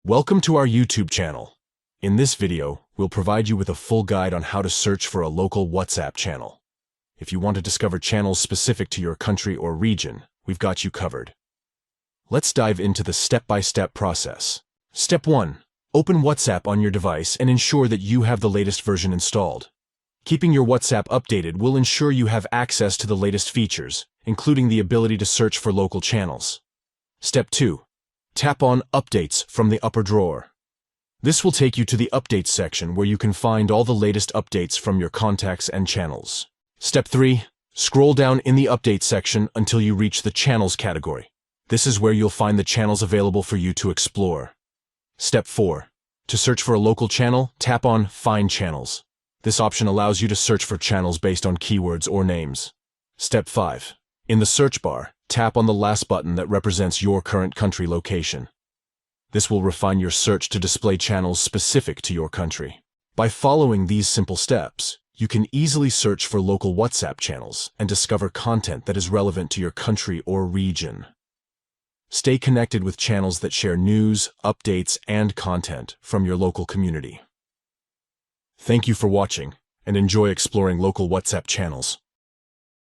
Welcome to our YouTube channel. In this video, we'll provide you with a full guide on how to search for a local WhatsApp channel. If you want to discover channels specific to your country or region, we've got you covered. Let's dive into the step-by-step process. Step 1. Open WhatsApp on your device and ensure that you have the latest version installed. Keeping your WhatsApp updated will ensure you have access to the latest features, including the ability to search for local channels. Step 2. Tap on Updates from the upper drawer. This will take you to the Updates section where you can find all the latest updates from your contacts and channels. Step 3. Scroll down in the Updates section until you reach the Channels category. This is where you'll find the channels available for you to explore. Step 4. To search for a local channel, tap on Find Channels. This option allows you to search for channels based on keywords or names. Step 5. In the search bar, tap on the last button that represents your current country location. This will refine your search to display channels specific to your country. By following these simple steps, you can easily search for local WhatsApp channels and discover content that is relevant to your country or region. Stay connected with channels that share news, updates, and content from your local community. Thank you for watching, and enjoy exploring local WhatsApp channels.